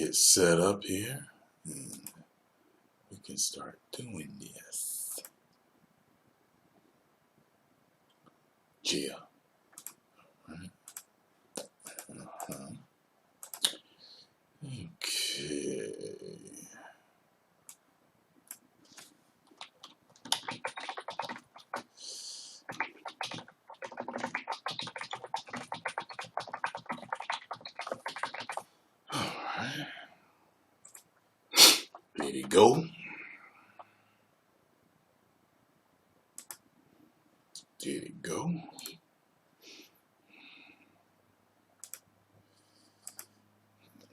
get set up here. And we can start doing this. Gia. Right. Okay. Alright. There you go. There you go.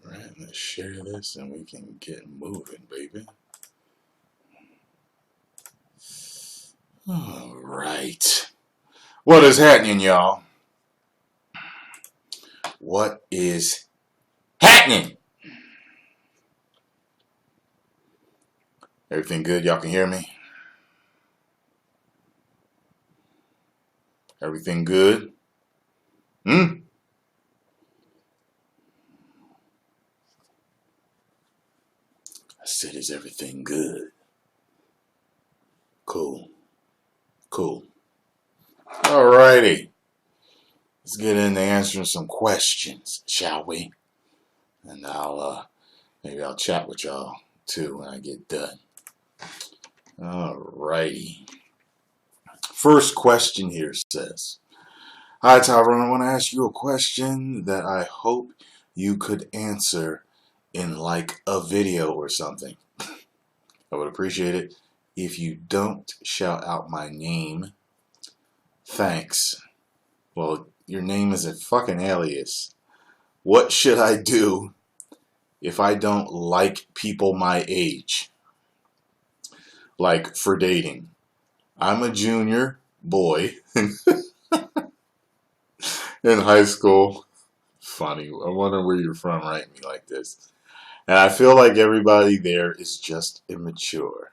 Alright, let's share this and we can get moving, baby. Alright. What is happening, y'all? What is happening? Everything good? Y'all can hear me? Everything good? I said, is everything good? Cool. Cool. Alrighty. Let's get into answering some questions, shall we? And maybe I'll chat with y'all too when I get done. Alrighty. First question here says, hi Tyrone, I want to ask you a question that I hope you could answer in like a video or something. I would appreciate it if you don't shout out my name. Thanks. Well, your name is a fucking alias. What should I do if I don't like people my age? Like for dating. I'm a junior boy in high school. Funny. I wonder where you're from writing me like this. And I feel like everybody there is just immature.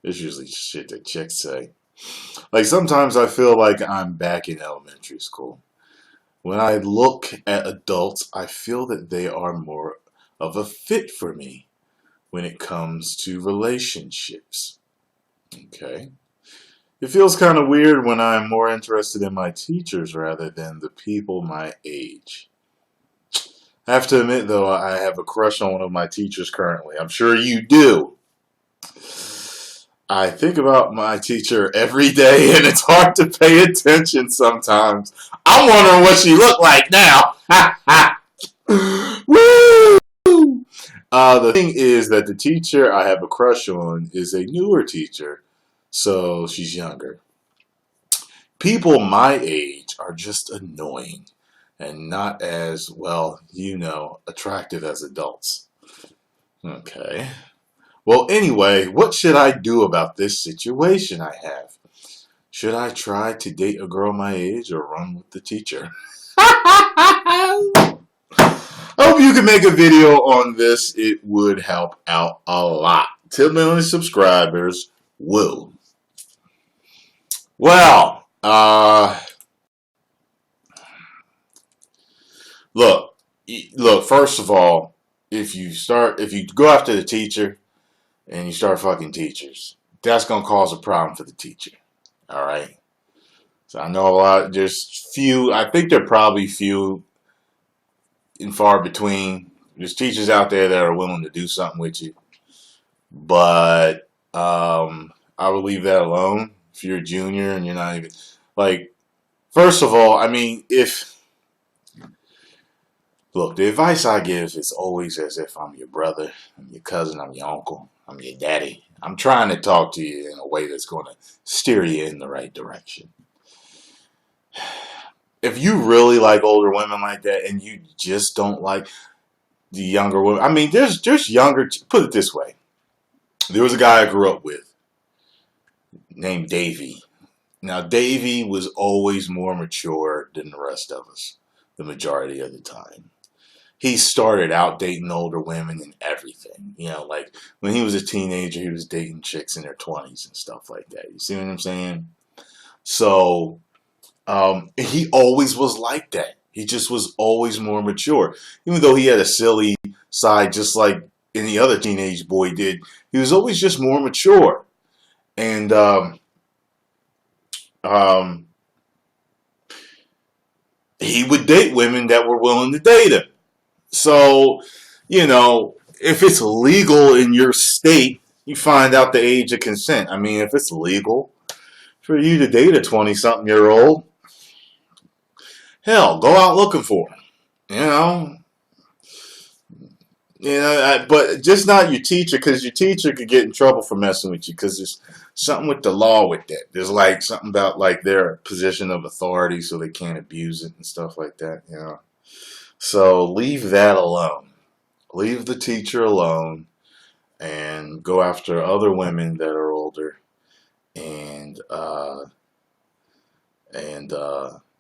It's usually shit that chicks say. Like sometimes I feel like I'm back in elementary school. When I look at adults, I feel that they are more of a fit for me when it comes to relationships. Okay. It feels kind of weird when I'm more interested in my teachers rather than the people my age. I have to admit, though, I have a crush on one of my teachers currently. I'm sure you do. I think about my teacher every day, and it's hard to pay attention sometimes. I'm wondering what she looked like now. Woo! The thing is that the teacher I have a crush on is a newer teacher, so she's younger. People my age are just annoying and not as, well, attractive as adults. Okay. Well, anyway, what should I do about this situation I have? Should I try to date a girl my age or run with the teacher? I hope you can make a video on this. It would help out a lot. 10 million subscribers. Woo. Well, look, first of all, if you go after the teacher and you start fucking teachers, that's going to cause a problem for the teacher. All right. So I know there's few, I think there are probably few and far between. There's teachers out there that are willing to do something with you. But I would leave that alone if you're a junior and you're not even, first of all, look, the advice I give is always as if I'm your brother, I'm your cousin, I'm your uncle, I'm your daddy. I'm trying to talk to you in a way that's going to steer you in the right direction. If you really like older women like that and you just don't like the younger women, there's younger, put it this way. There was a guy I grew up with named Davey. Now, Davey was always more mature than the rest of us, the majority of the time. He started out dating older women and everything. Like when he was a teenager, he was dating chicks in their 20s and stuff like that. You see what I'm saying? So he always was like that. He just was always more mature. Even though he had a silly side, just like any other teenage boy did. He was always just more mature. And um, he would date women that were willing to date him. So, if it's legal in your state, you find out the age of consent. I mean, if it's legal for you to date a 20-something-year-old, hell, go out looking for him. You know, but just not your teacher, because your teacher could get in trouble for messing with you, because there's something with the law with that. There's like something about like their position of authority, so they can't abuse it and stuff like that. So leave that alone. Leave the teacher alone and go after other women that are older, and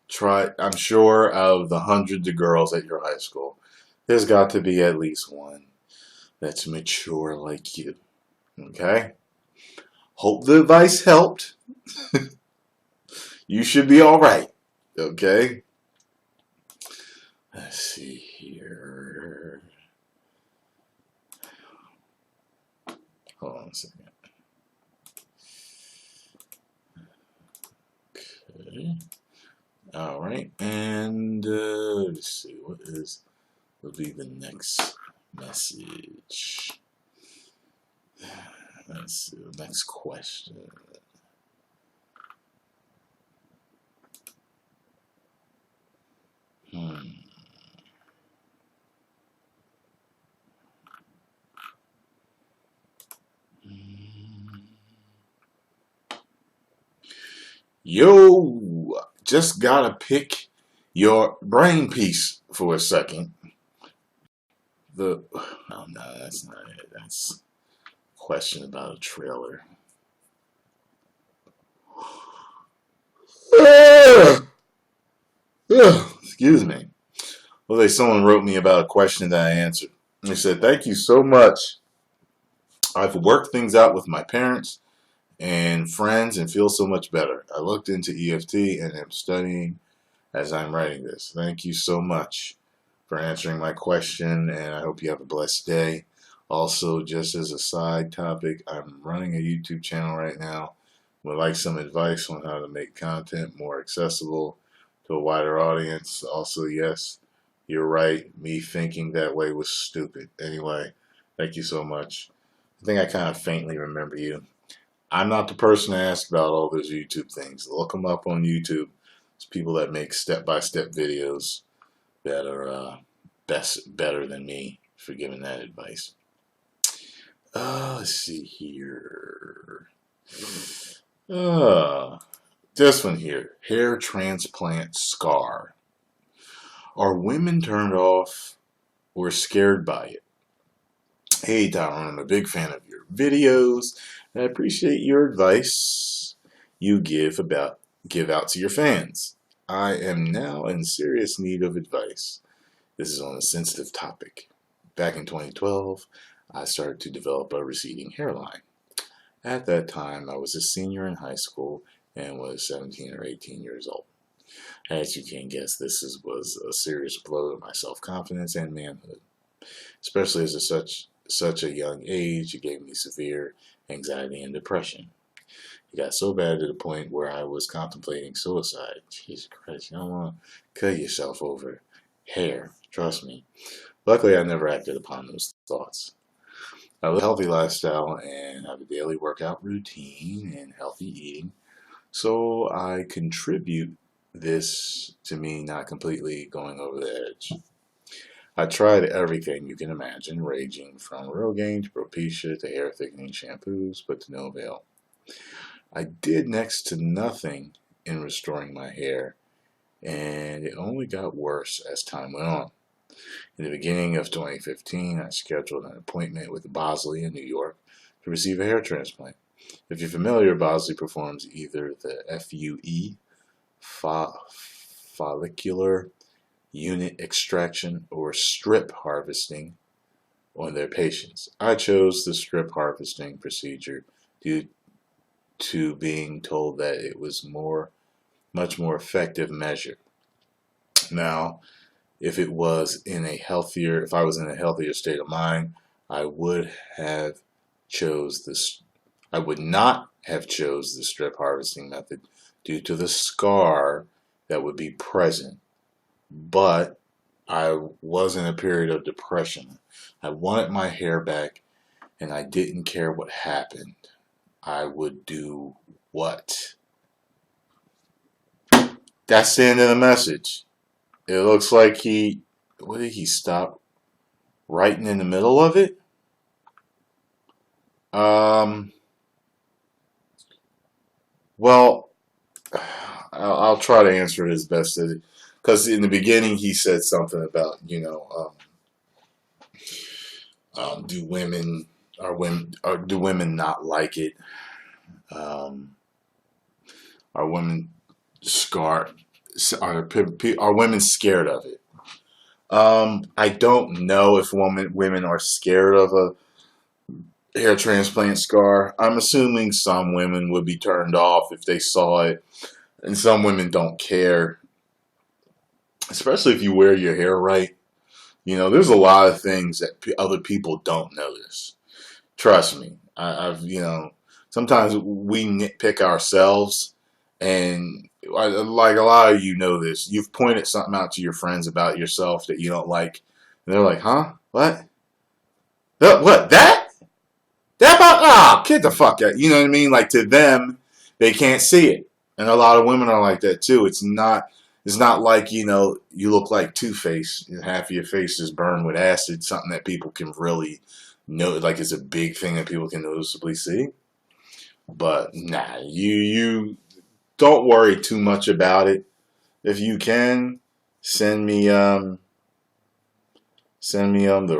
try. I'm sure out of the hundreds of girls at your high school, there's got to be at least one that's mature like you. Okay? Hope the advice helped. You should be all right. Okay? Let's see here. Hold on a second. Okay. All right. And let's see. What will be the next message? Let's see. The next question. Yo, just gotta pick your brain piece for a second. Oh no, that's not it. That's a question about a trailer. Excuse me. Well, someone wrote me about a question that I answered. They said, "Thank you so much. I've worked things out with my parents and friends and feel so much better. I looked into EFT and am studying as I'm writing this. Thank you so much for answering my question, and I hope you have a blessed day. Also, just as a side topic, I'm running a YouTube channel right now. Would like some advice on how to make content more accessible to a wider audience. Also, yes, you're right. Me thinking that way was stupid. Anyway, thank you so much. I think I kind of faintly remember you. I'm not the person to ask about all those YouTube things. Look them up on YouTube. It's people that make step-by-step videos that are better than me for giving that advice. Let's see here. This one here. Hair transplant scar. Are women turned off or scared by it? Hey, Tyrone, I'm a big fan of your videos, and I appreciate your advice you give out to your fans. I am now in serious need of advice. This is on a sensitive topic. Back in 2012, I started to develop a receding hairline. At that time, I was a senior in high school and was 17 or 18 years old. As you can guess, this was a serious blow to my self-confidence and manhood. Especially as such a young age, it gave me severe anxiety and depression. It got so bad to the point where I was contemplating suicide. Jesus Christ, you don't want to cut yourself over hair, trust me. Luckily, I never acted upon those thoughts. I live a healthy lifestyle and have a daily workout routine and healthy eating, so I contribute this to me not completely going over the edge. I tried everything you can imagine, ranging from Rogaine to Propecia to hair thickening shampoos, but to no avail. I did next to nothing in restoring my hair, and it only got worse as time went on. In the beginning of 2015, I scheduled an appointment with Bosley in New York to receive a hair transplant. If you're familiar, Bosley performs either the FUE, follicular unit extraction, or strip harvesting on their patients. I chose the strip harvesting procedure due to being told that it was much more effective measure. Now, if it was in a healthier, if I was in a healthier state of mind, I would have chose this. I would not have chose the strip harvesting method due to the scar that would be present. But I was in a period of depression. I wanted my hair back and I didn't care what happened. I would do what? That's the end of the message. It looks like what did he stop writing in the middle of it? Well, I'll try to answer it as best as, because in the beginning he said something about, do women do women not like it? Are women scarred? Are women scared of it? I don't know if women are scared of a hair transplant scar. I'm assuming some women would be turned off if they saw it, and some women don't care, especially if you wear your hair right. There's a lot of things that other people don't notice. Trust me. Sometimes we nitpick ourselves, and like a lot of you know this. You've pointed something out to your friends about yourself that you don't like, and they're like, "Huh? What? What? That? That about? Ah, get the fuck out!" You know what I mean? Like, to them, they can't see it, and a lot of women are like that too. It's not like you look like Two-Face and half of your face is burned with acid. Something that people can really know, like it's a big thing that people can noticeably see. But nah, you don't worry too much about it. If you can, send me the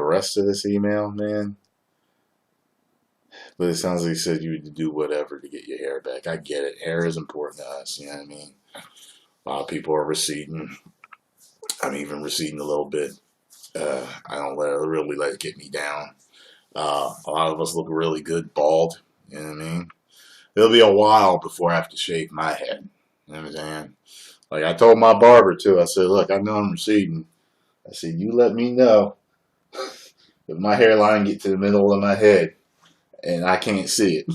rest of this email, man. But it sounds like you said you would do whatever to get your hair back. I get it. Hair is important to us, you know what I mean? A lot of people are receding. I'm even receding a little bit. I don't really let it get me down. A lot of us look really good bald, you know what I mean? It'll be a while before I have to shave my head. You know what I'm saying? Like I told my barber too, I said, look, I know I'm receding. I said, you let me know if my hairline get to the middle of my head and I can't see it.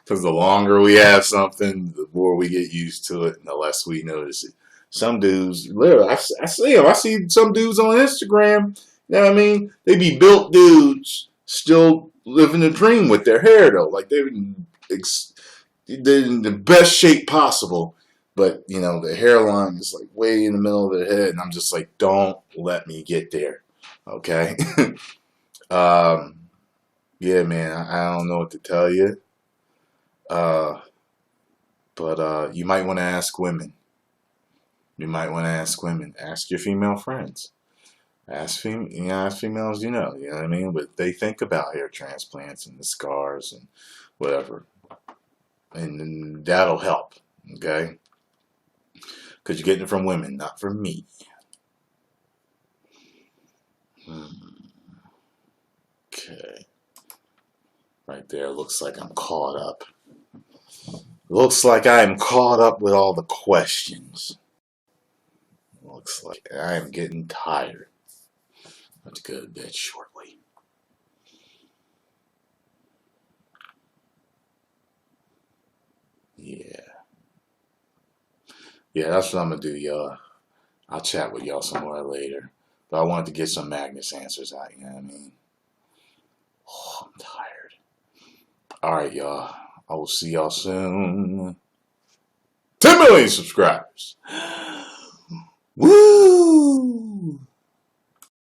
Because the longer we have something, the more we get used to it and the less we notice it. Some dudes, literally, I see them. I see some dudes on Instagram, you know what I mean? They be built dudes still living the dream with their hair though. Like they're in the best shape possible. But, the hairline is like way in the middle of their head. And I'm just like, don't let me get there. Okay? Yeah, man, I don't know what to tell you. But you might want to ask women. Ask your female friends. Ask females you know what I mean? What they think about hair transplants and the scars and whatever. And that'll help, okay? Because you're getting it from women, not from me. Okay. Right there, looks like I'm caught up. Looks like I am caught up with all the questions. Looks like I am getting tired. Let's go to bed shortly. Yeah. Yeah, that's what I'm going to do, y'all. I'll chat with y'all some more later. But I wanted to get some Magnus answers out, you know what I mean? Oh, I'm tired. Alright, y'all. I will see y'all soon. 10 million subscribers. Woo!